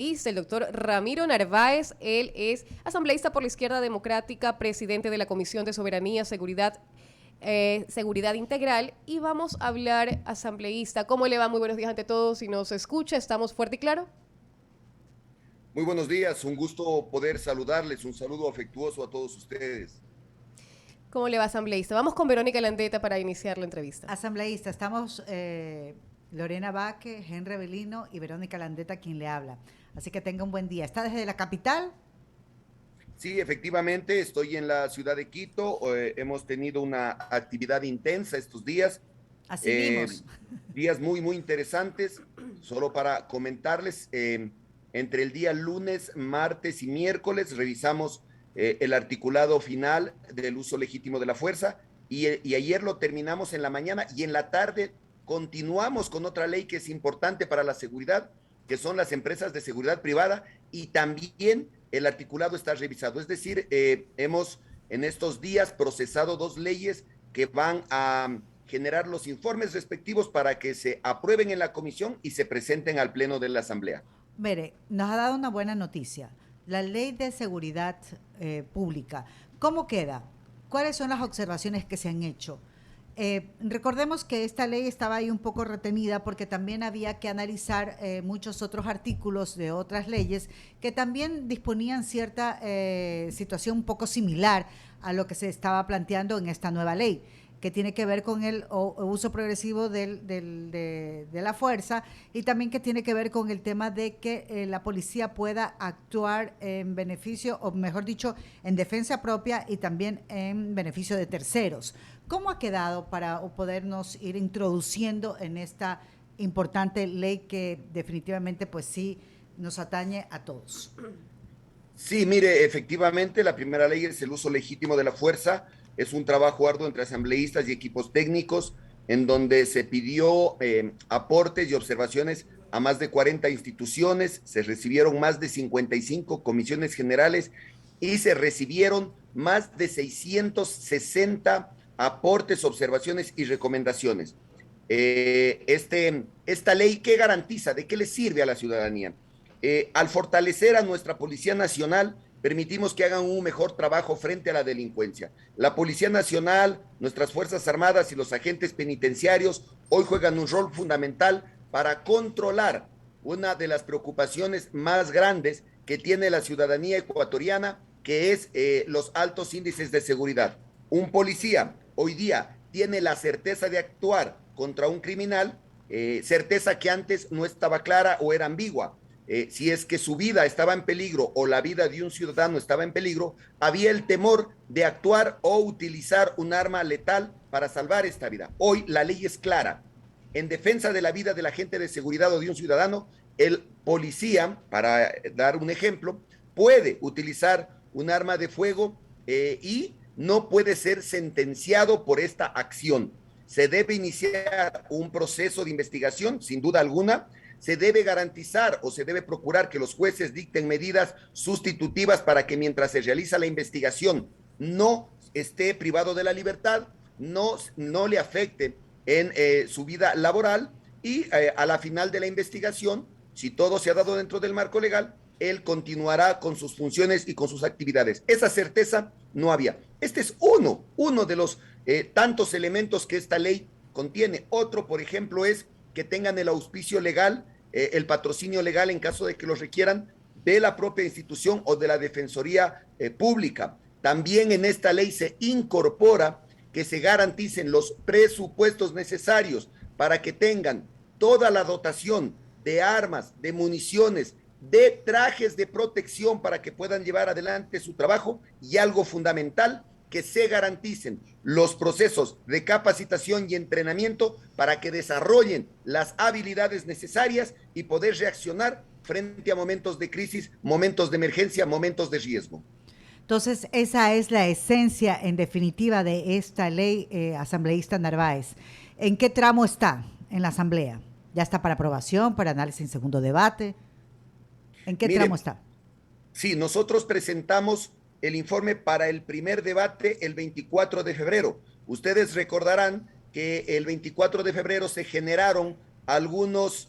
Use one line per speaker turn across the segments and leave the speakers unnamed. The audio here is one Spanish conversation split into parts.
El doctor Ramiro Narváez. Él es asambleísta por la Izquierda Democrática, presidente de la Comisión de Soberanía, Seguridad Integral. Y vamos a hablar, asambleísta, ¿cómo le va? Muy buenos días ante todos. Si nos escucha, ¿estamos fuerte y claro?
Muy buenos días, un gusto poder saludarles, un saludo afectuoso a todos ustedes.
¿Cómo le va, asambleísta? Vamos con Verónica Landeta para iniciar la entrevista.
Asambleísta, estamos Lorena Baque, Henry Belino y Verónica Landeta quien le habla. Así que tenga un buen día. ¿Está desde la capital?
Sí, efectivamente, estoy en la ciudad de Quito, hemos tenido una actividad intensa estos días,
Así
eh,
vimos.
días muy interesantes, solo para comentarles, entre el día lunes, martes y miércoles revisamos el articulado final del uso legítimo de la fuerza y ayer lo terminamos en la mañana y en la tarde continuamos con otra ley que es importante para la seguridad, que son las empresas de seguridad privada y también el articulado está revisado. Es decir, hemos en estos días procesado dos leyes que van a generar los informes respectivos para que se aprueben en la comisión y se presenten al pleno de la Asamblea.
Mire, nos ha dado una buena noticia. La ley de seguridad pública, ¿cómo queda? ¿Cuáles son las observaciones que se han hecho? Recordemos que esta ley estaba ahí un poco retenida porque también había que analizar muchos otros artículos de otras leyes que también disponían cierta situación un poco similar a lo que se estaba planteando en esta nueva ley, que tiene que ver con el uso progresivo de la fuerza y también que tiene que ver con el tema de que la policía pueda actuar en beneficio, o mejor dicho, en defensa propia y también en beneficio de terceros. ¿Cómo ha quedado para podernos ir introduciendo en esta importante ley que definitivamente pues sí nos atañe a todos?
Sí, mire, efectivamente, la primera ley es el uso legítimo de la fuerza. Es un trabajo arduo entre asambleístas y equipos técnicos, en donde se pidió aportes y observaciones a más de 40 instituciones, se recibieron más de 55 comisiones generales y se recibieron más de 660 aportes, observaciones y recomendaciones. Esta ley, ¿qué garantiza? ¿De qué le sirve a la ciudadanía? Al fortalecer a nuestra Policía Nacional, permitimos que hagan un mejor trabajo frente a la delincuencia. La Policía Nacional, nuestras Fuerzas Armadas y los agentes penitenciarios hoy juegan un rol fundamental para controlar una de las preocupaciones más grandes que tiene la ciudadanía ecuatoriana, que es los altos índices de seguridad. Un policía hoy día tiene la certeza de actuar contra un criminal, certeza que antes no estaba clara o era ambigua. Si es que su vida estaba en peligro o la vida de un ciudadano estaba en peligro, había el temor de actuar o utilizar un arma letal para salvar esta vida. Hoy la ley es clara. En defensa de la vida del agente de seguridad o de un ciudadano, el policía, para dar un ejemplo, puede utilizar un arma de fuego y no puede ser sentenciado por esta acción. Se debe iniciar un proceso de investigación, sin duda alguna, se debe garantizar o se debe procurar que los jueces dicten medidas sustitutivas para que mientras se realiza la investigación no esté privado de la libertad, no le afecte en su vida laboral y a la final de la investigación, si todo se ha dado dentro del marco legal, él continuará con sus funciones y con sus actividades. Esa certeza no había. Este es uno de los tantos elementos que esta ley contiene. Otro, por ejemplo, es que tengan el auspicio legal, el patrocinio legal en caso de que los requieran de la propia institución o de la Defensoría Pública. También en esta ley se incorpora que se garanticen los presupuestos necesarios para que tengan toda la dotación de armas, de municiones, de trajes de protección para que puedan llevar adelante su trabajo y algo fundamental, que se garanticen los procesos de capacitación y entrenamiento para que desarrollen las habilidades necesarias y poder reaccionar frente a momentos de crisis, momentos de emergencia, momentos de riesgo.
Entonces, esa es la esencia, en definitiva, de esta ley, asambleísta Narváez. ¿En qué tramo está en la asamblea? ¿Ya está para aprobación, para análisis en segundo debate? ¿En qué tramo
Mire,
está?
sí, nosotros presentamos el informe para el primer debate el 24 de febrero. Ustedes recordarán que el 24 de febrero se generaron algunos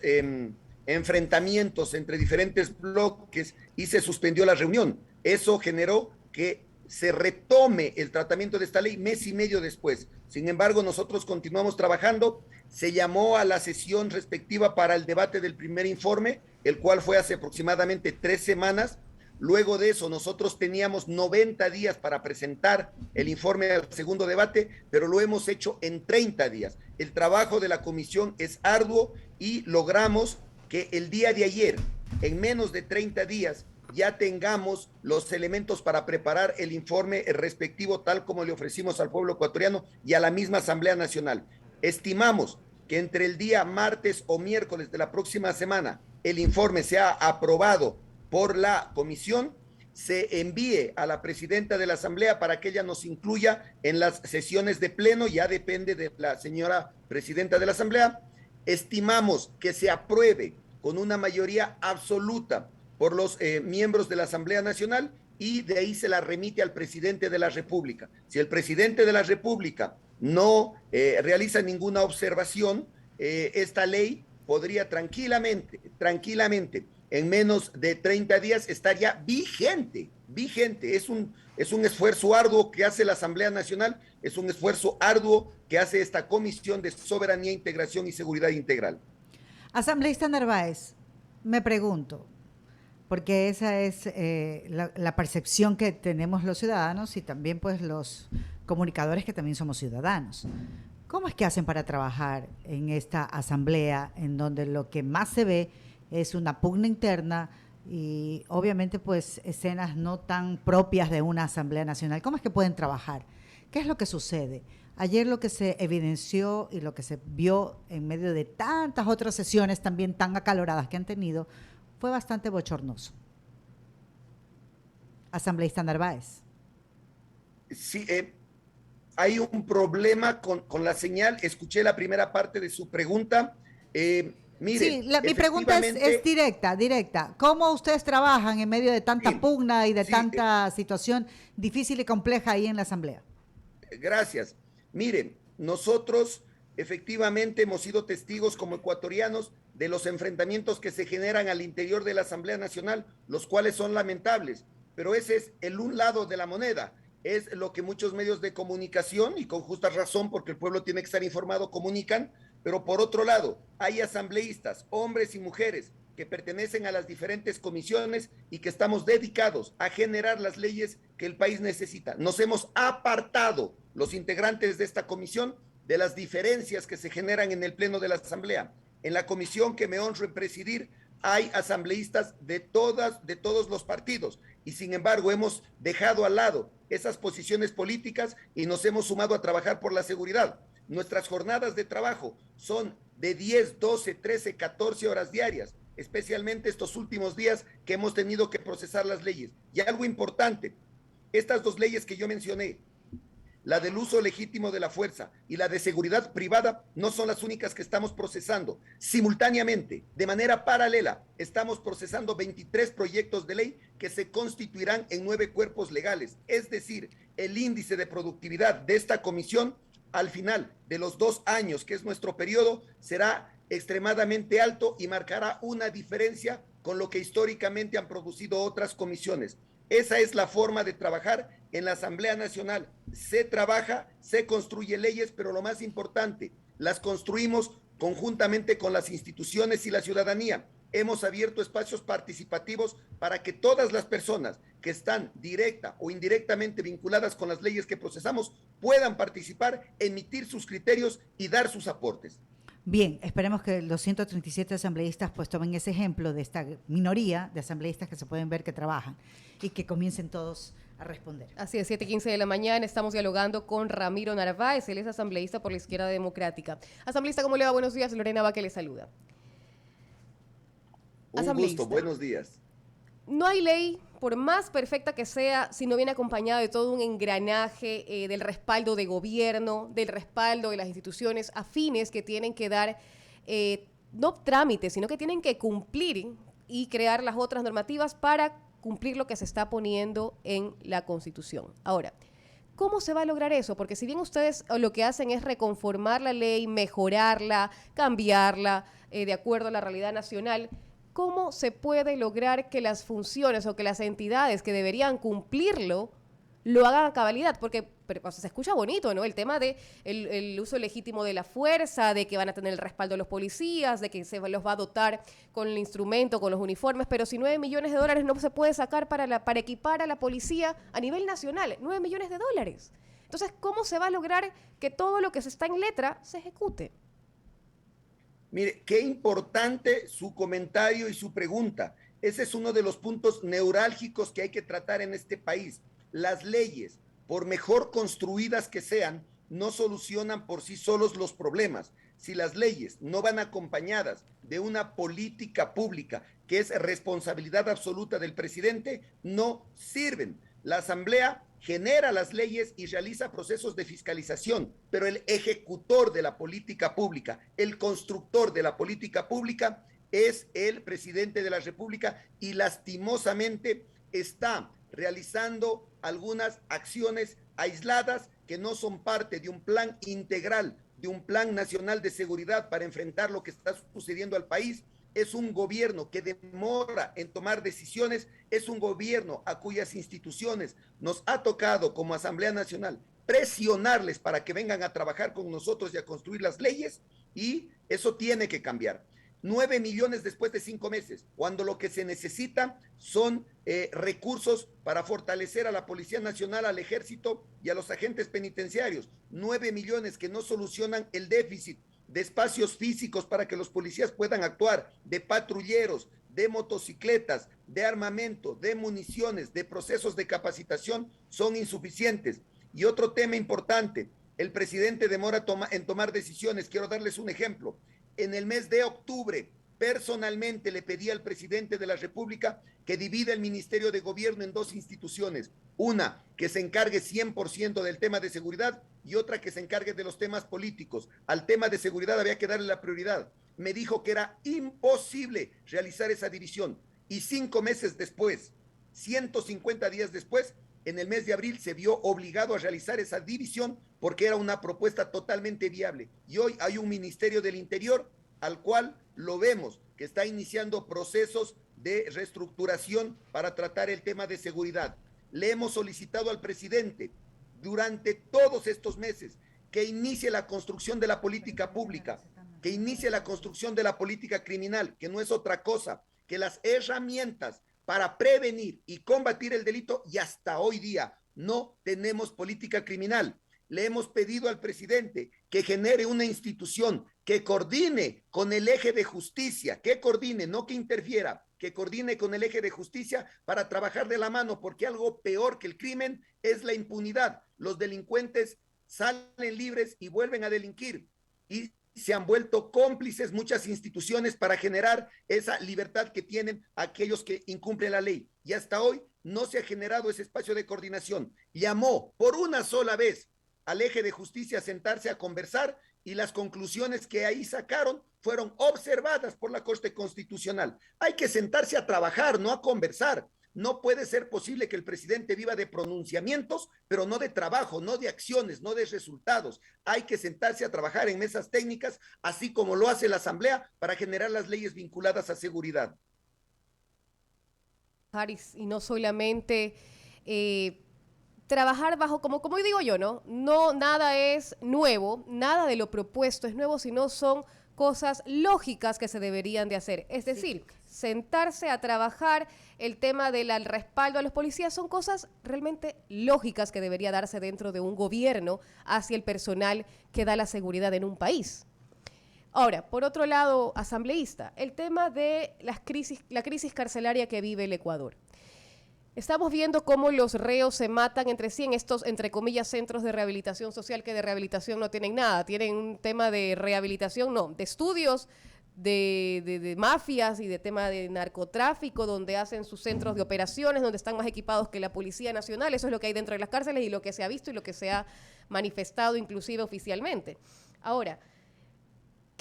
enfrentamientos entre diferentes bloques y se suspendió la reunión. Eso generó que se retome el tratamiento de esta ley mes y medio después. Sin embargo, nosotros continuamos trabajando. Se llamó a la sesión respectiva para el debate del primer informe, el cual fue hace aproximadamente 3 semanas. Luego de eso, nosotros teníamos 90 días para presentar el informe al segundo debate, pero lo hemos hecho en 30 días. El trabajo de la comisión es arduo y logramos que el día de ayer, en menos de 30 días, ya tengamos los elementos para preparar el informe respectivo, tal como le ofrecimos al pueblo ecuatoriano y a la misma Asamblea Nacional. Estimamos que entre el día martes o miércoles de la próxima semana el informe sea aprobado por la comisión, se envíe a la presidenta de la Asamblea para que ella nos incluya en las sesiones de pleno, ya depende de la señora presidenta de la Asamblea. Estimamos que se apruebe con una mayoría absoluta por los miembros de la Asamblea Nacional y de ahí se la remite al presidente de la República. Si el presidente de la República no realiza ninguna observación, esta ley podría tranquilamente, en menos de 30 días estar ya vigente. Es un esfuerzo arduo que hace la Asamblea Nacional, es un esfuerzo arduo que hace esta Comisión de Soberanía, Integración y Seguridad Integral.
Asambleísta Narváez, me pregunto, porque esa es la percepción que tenemos los ciudadanos y también pues los comunicadores que también somos ciudadanos. ¿Cómo es que hacen para trabajar en esta asamblea en donde lo que más se ve es una pugna interna y obviamente pues escenas no tan propias de una asamblea nacional? ¿Cómo es que pueden trabajar? ¿Qué es lo que sucede? Ayer lo que se evidenció y lo que se vio en medio de tantas otras sesiones también tan acaloradas que han tenido fue bastante bochornoso. Asambleísta Narváez.
Sí, hay un problema con la señal. Escuché la primera parte de su pregunta. Mire,
sí, mi pregunta es directa. ¿Cómo ustedes trabajan en medio de tanta pugna y de tanta situación difícil y compleja ahí en la Asamblea?
Gracias. Miren, nosotros efectivamente hemos sido testigos como ecuatorianos de los enfrentamientos que se generan al interior de la Asamblea Nacional, los cuales son lamentables, pero ese es el un lado de la moneda. Es lo que muchos medios de comunicación, y con justa razón, porque el pueblo tiene que estar informado, comunican, pero por otro lado, hay asambleístas, hombres y mujeres, que pertenecen a las diferentes comisiones y que estamos dedicados a generar las leyes que el país necesita. Nos hemos apartado, los integrantes de esta comisión, de las diferencias que se generan en el pleno de la Asamblea. En la comisión que me honro en presidir, hay asambleístas de todos los partidos, y sin embargo hemos dejado al lado esas posiciones políticas y nos hemos sumado a trabajar por la seguridad. Nuestras jornadas de trabajo son de 10, 12, 13, 14 horas diarias, especialmente estos últimos días que hemos tenido que procesar las leyes. Y algo importante, estas dos leyes que yo mencioné, la del uso legítimo de la fuerza y la de seguridad privada, no son las únicas que estamos procesando. Simultáneamente, de manera paralela, estamos procesando 23 proyectos de ley que se constituirán en 9 cuerpos legales. Es decir, el índice de productividad de esta comisión al final de los 2 años, que es nuestro periodo, será extremadamente alto y marcará una diferencia con lo que históricamente han producido otras comisiones. Esa es la forma de trabajar en la Asamblea Nacional. Se trabaja, se construye leyes, pero lo más importante, las construimos conjuntamente con las instituciones y la ciudadanía. Hemos abierto espacios participativos para que todas las personas que están directa o indirectamente vinculadas con las leyes que procesamos puedan participar, emitir sus criterios y dar sus aportes.
Bien, esperemos que los 137 asambleístas pues tomen ese ejemplo de esta minoría de asambleístas que se pueden ver que trabajan y que comiencen todos a responder.
Así es, 7:15 de la mañana, estamos dialogando con Ramiro Narváez, él es asambleísta por la Izquierda Democrática. Asambleísta, ¿cómo le va? Buenos días, Lorena Vaque le saluda.
Un gusto, buenos días.
No hay ley, por más perfecta que sea, si no viene acompañada de todo un engranaje del respaldo de gobierno, del respaldo de las instituciones afines que tienen que dar, no trámites, sino que tienen que cumplir y crear las otras normativas para cumplir lo que se está poniendo en la Constitución. Ahora, ¿cómo se va a lograr eso? Porque si bien ustedes lo que hacen es reconformar la ley, mejorarla, cambiarla de acuerdo a la realidad nacional, ¿cómo se puede lograr que las funciones o que las entidades que deberían cumplirlo lo hagan a cabalidad? Porque o sea, se escucha bonito, ¿no? El tema de el uso legítimo de la fuerza, de que van a tener el respaldo de los policías, de que se los va a dotar con el instrumento, con los uniformes, pero si 9 millones de dólares no se puede sacar para equipar a la policía a nivel nacional, 9 millones de dólares. Entonces, ¿cómo se va a lograr que todo lo que se está en letra se ejecute?
Mire, qué importante su comentario y su pregunta. Ese es uno de los puntos neurálgicos que hay que tratar en este país. Las leyes, por mejor construidas que sean, no solucionan por sí solos los problemas. Si las leyes no van acompañadas de una política pública que es responsabilidad absoluta del presidente, no sirven. La Asamblea genera las leyes y realiza procesos de fiscalización, pero el ejecutor de la política pública, el constructor de la política pública es el presidente de la República y lastimosamente está realizando algunas acciones aisladas que no son parte de un plan integral, de un plan nacional de seguridad para enfrentar lo que está sucediendo al país. Es un gobierno que demora en tomar decisiones, es un gobierno a cuyas instituciones nos ha tocado como Asamblea Nacional presionarles para que vengan a trabajar con nosotros y a construir las leyes, y eso tiene que cambiar. 9 millones después de 5 meses, cuando lo que se necesita son recursos para fortalecer a la Policía Nacional, al Ejército y a los agentes penitenciarios. 9 millones que no solucionan el déficit de espacios físicos para que los policías puedan actuar, de patrulleros, de motocicletas, de armamento, de municiones, de procesos de capacitación, son insuficientes. Y otro tema importante, el presidente demora en tomar decisiones. Quiero darles un ejemplo. En el mes de octubre, personalmente le pedí al presidente de la República que divida el Ministerio de Gobierno en 2 instituciones. Una que se encargue 100% del tema de seguridad y otra que se encargue de los temas políticos. Al tema de seguridad había que darle la prioridad. Me dijo que era imposible realizar esa división. Y 5 meses después, 150 días después, en el mes de abril se vio obligado a realizar esa división porque era una propuesta totalmente viable. Y hoy hay un Ministerio del Interior al cual lo vemos que está iniciando procesos de reestructuración para tratar el tema de seguridad. Le hemos solicitado al presidente durante todos estos meses que inicie la construcción de la política pública, que inicie la construcción de la política criminal, que no es otra cosa que las herramientas para prevenir y combatir el delito, y hasta hoy día no tenemos política criminal. Le hemos pedido al presidente que genere una institución que coordine con el eje de justicia, que coordine, no que interfiera, que coordine con el eje de justicia para trabajar de la mano, porque algo peor que el crimen es la impunidad. Los delincuentes salen libres y vuelven a delinquir, y se han vuelto cómplices muchas instituciones para generar esa libertad que tienen aquellos que incumplen la ley. Y hasta hoy no se ha generado ese espacio de coordinación. Llamó por una sola vez al eje de justicia a sentarse a conversar y las conclusiones que ahí sacaron fueron observadas por la Corte Constitucional. Hay que sentarse a trabajar, no a conversar. No puede ser posible que el presidente viva de pronunciamientos, pero no de trabajo, no de acciones, no de resultados. Hay que sentarse a trabajar en mesas técnicas, así como lo hace la Asamblea, para generar las leyes vinculadas a seguridad.
Haris, y no solamente trabajar bajo, como digo yo, ¿no? No, nada es nuevo, nada de lo propuesto es nuevo, sino son cosas lógicas que se deberían de hacer. Es decir, sentarse a trabajar, el tema del respaldo a los policías, son cosas realmente lógicas que debería darse dentro de un gobierno hacia el personal que da la seguridad en un país. Ahora, por otro lado, asambleísta, el tema de la crisis carcelaria que vive el Ecuador. Estamos viendo cómo los reos se matan entre sí en estos, entre comillas, centros de rehabilitación social, que de rehabilitación no tienen nada. Tienen un tema de rehabilitación, no, de estudios, de mafias y de tema de narcotráfico, donde hacen sus centros de operaciones, donde están más equipados que la Policía Nacional. Eso es lo que hay dentro de las cárceles y lo que se ha visto y lo que se ha manifestado inclusive oficialmente. Ahora,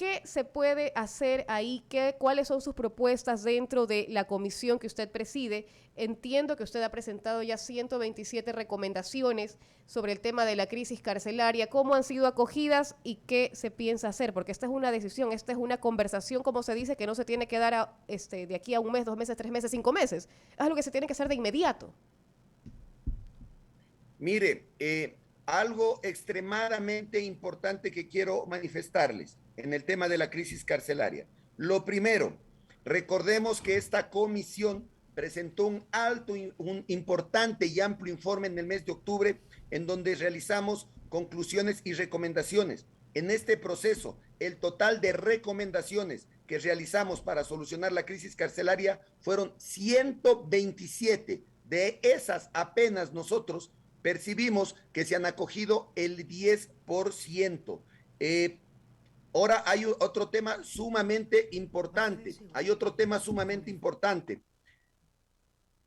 ¿qué se puede hacer ahí? ¿Cuáles son sus propuestas dentro de la comisión que usted preside? Entiendo que usted ha presentado ya 127 recomendaciones sobre el tema de la crisis carcelaria. ¿Cómo han sido acogidas y qué se piensa hacer? Porque esta es una decisión, esta es una conversación, como se dice, que no se tiene que dar de aquí a 1 mes, 2 meses, 3 meses, 5 meses. Es algo que se tiene que hacer de inmediato.
Mire, algo extremadamente importante que quiero manifestarles en el tema de la crisis carcelaria. Lo primero, recordemos que esta comisión presentó un importante y amplio informe en el mes de octubre, en donde realizamos conclusiones y recomendaciones. En este proceso, el total de recomendaciones que realizamos para solucionar la crisis carcelaria fueron 127. De esas, apenas nosotros percibimos que se han acogido el 10%. Ahora hay otro tema sumamente importante.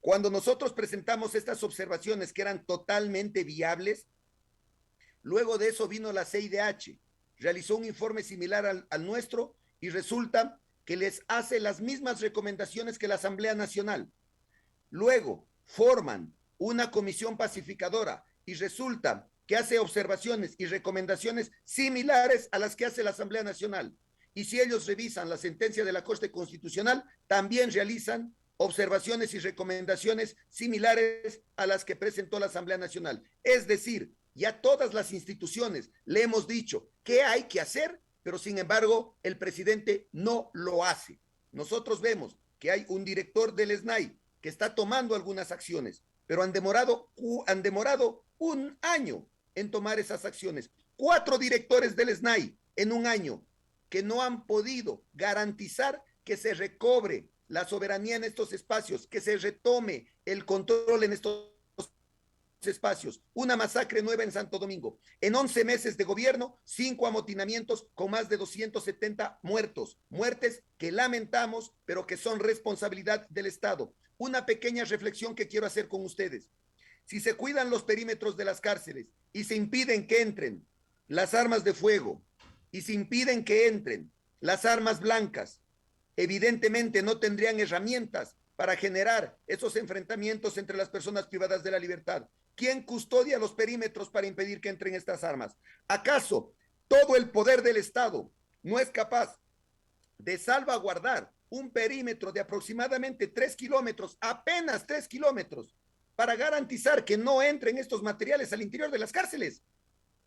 Cuando nosotros presentamos estas observaciones que eran totalmente viables, luego de eso vino la CIDH, realizó un informe similar al nuestro y resulta que les hace las mismas recomendaciones que la Asamblea Nacional. Luego forman una comisión pacificadora y resulta que hace observaciones y recomendaciones similares a las que hace la Asamblea Nacional. Y si ellos revisan la sentencia de la Corte Constitucional, también realizan observaciones y recomendaciones similares a las que presentó la Asamblea Nacional. Es decir, ya todas las instituciones le hemos dicho qué hay que hacer, pero sin embargo el presidente no lo hace. Nosotros vemos que hay un director del SNAI que está tomando algunas acciones, pero han demorado 1 año en tomar esas acciones. 4 directores del SNAI en 1 año que no han podido garantizar que se recobre la soberanía en estos espacios, que se retome el control en estos espacios. Una masacre nueva en Santo Domingo. En 11 meses de gobierno, 5 amotinamientos con más de 270 muertos. Muertes que lamentamos, pero que son responsabilidad del Estado. Una pequeña reflexión que quiero hacer con ustedes. Si se cuidan los perímetros de las cárceles y se impiden que entren las armas de fuego y se impiden que entren las armas blancas, evidentemente no tendrían herramientas para generar esos enfrentamientos entre las personas privadas de la libertad. ¿Quién custodia los perímetros para impedir que entren estas armas? ¿Acaso todo el poder del Estado no es capaz de salvaguardar un perímetro de aproximadamente 3 kilómetros, apenas 3 kilómetros, para garantizar que no entren estos materiales al interior de las cárceles?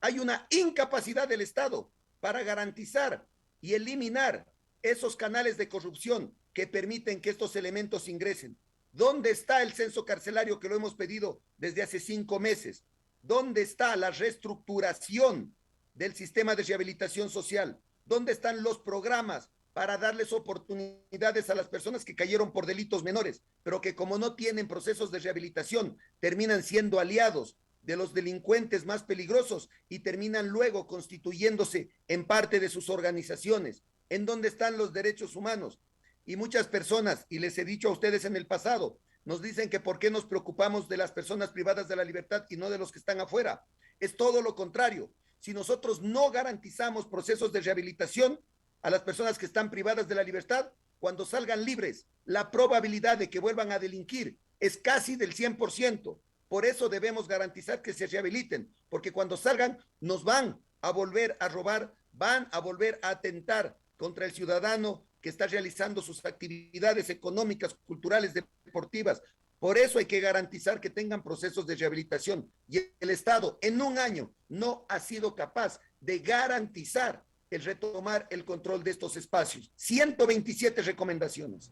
Hay una incapacidad del Estado para garantizar y eliminar esos canales de corrupción que permiten que estos elementos ingresen. ¿Dónde está el censo carcelario que lo hemos pedido desde hace 5 meses? ¿Dónde está la reestructuración del sistema de rehabilitación social? ¿Dónde están los programas para darles oportunidades a las personas que cayeron por delitos menores, pero que como no tienen procesos de rehabilitación, terminan siendo aliados de los delincuentes más peligrosos y terminan luego constituyéndose en parte de sus organizaciones? ¿En dónde están los derechos humanos? Y muchas personas, y les he dicho a ustedes en el pasado, nos dicen que por qué nos preocupamos de las personas privadas de la libertad y no de los que están afuera. Es todo lo contrario. Si nosotros no garantizamos procesos de rehabilitación a las personas que están privadas de la libertad, cuando salgan libres, la probabilidad de que vuelvan a delinquir es casi del 100%. Por eso debemos garantizar que se rehabiliten, porque cuando salgan nos van a volver a robar, van a volver a atentar contra el ciudadano que está realizando sus actividades económicas, culturales, deportivas. Por eso hay que garantizar que tengan procesos de rehabilitación. Y el Estado en 1 año no ha sido capaz de garantizar el retomar el control de estos espacios. 127 recomendaciones.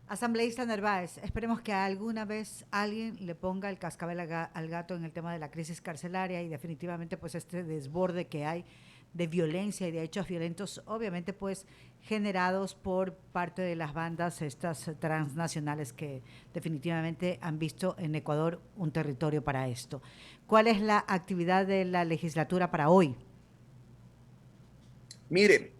Asambleísta Narváez, esperemos que alguna vez alguien le ponga el cascabel al gato en el tema de la crisis carcelaria y definitivamente pues este desborde que hay de violencia y de hechos violentos, obviamente pues generados por parte de las bandas estas transnacionales que definitivamente han visto en Ecuador un territorio para esto. ¿Cuál es la actividad de la legislatura para hoy?
Mire,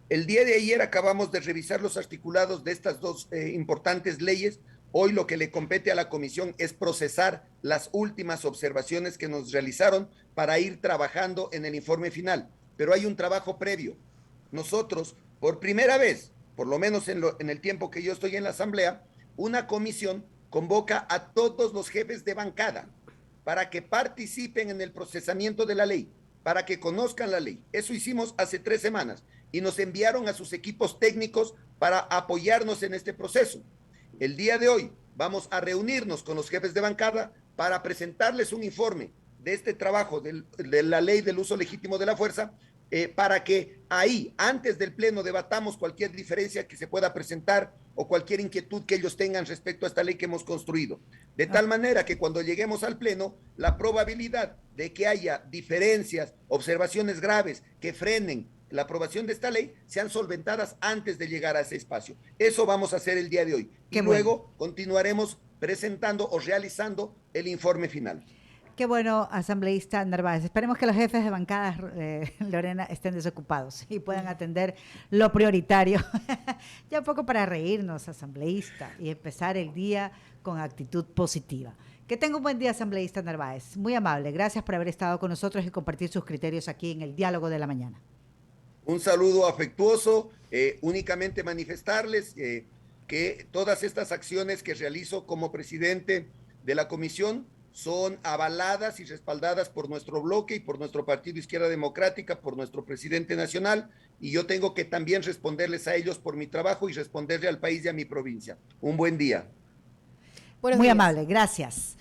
el día de ayer acabamos de revisar los articulados de estas 2 importantes leyes. Hoy lo que le compete a la comisión es procesar las últimas observaciones que nos realizaron para ir trabajando en el informe final. Pero hay un trabajo previo. nosotros, por primera vez, por lo menos en el tiempo que yo estoy en la Asamblea, una comisión convoca a todos los jefes de bancada para que participen en el procesamiento de la ley, para que conozcan la ley. Eso hicimos hace 3 semanas y nos enviaron a sus equipos técnicos para apoyarnos en este proceso. El día de hoy vamos a reunirnos con los jefes de bancada para presentarles un informe de este trabajo de la ley del uso legítimo de la fuerza, para que ahí, antes del pleno, debatamos cualquier diferencia que se pueda presentar o cualquier inquietud que ellos tengan respecto a esta ley que hemos construido. De tal manera que cuando lleguemos al pleno, la probabilidad de que haya diferencias, observaciones graves que frenen la aprobación de esta ley sean solventadas antes de llegar a ese espacio. Eso vamos a hacer el día de hoy.
Qué
y luego continuaremos presentando o realizando el informe final.
Qué bueno, asambleísta Narváez. Esperemos que los jefes de bancadas, Lorena, estén desocupados y puedan atender lo prioritario. Ya un poco para reírnos, asambleísta, y empezar el día con actitud positiva. Que tenga un buen día, asambleísta Narváez. Muy amable. Gracias por haber estado con nosotros y compartir sus criterios aquí en el Diálogo de la Mañana.
Un saludo afectuoso, únicamente manifestarles que todas estas acciones que realizo como presidente de la comisión son avaladas y respaldadas por nuestro bloque y por nuestro Partido Izquierda Democrática, por nuestro presidente nacional, y yo tengo que también responderles a ellos por mi trabajo y responderle al país y a mi provincia. Un buen día.
Muy amable, gracias.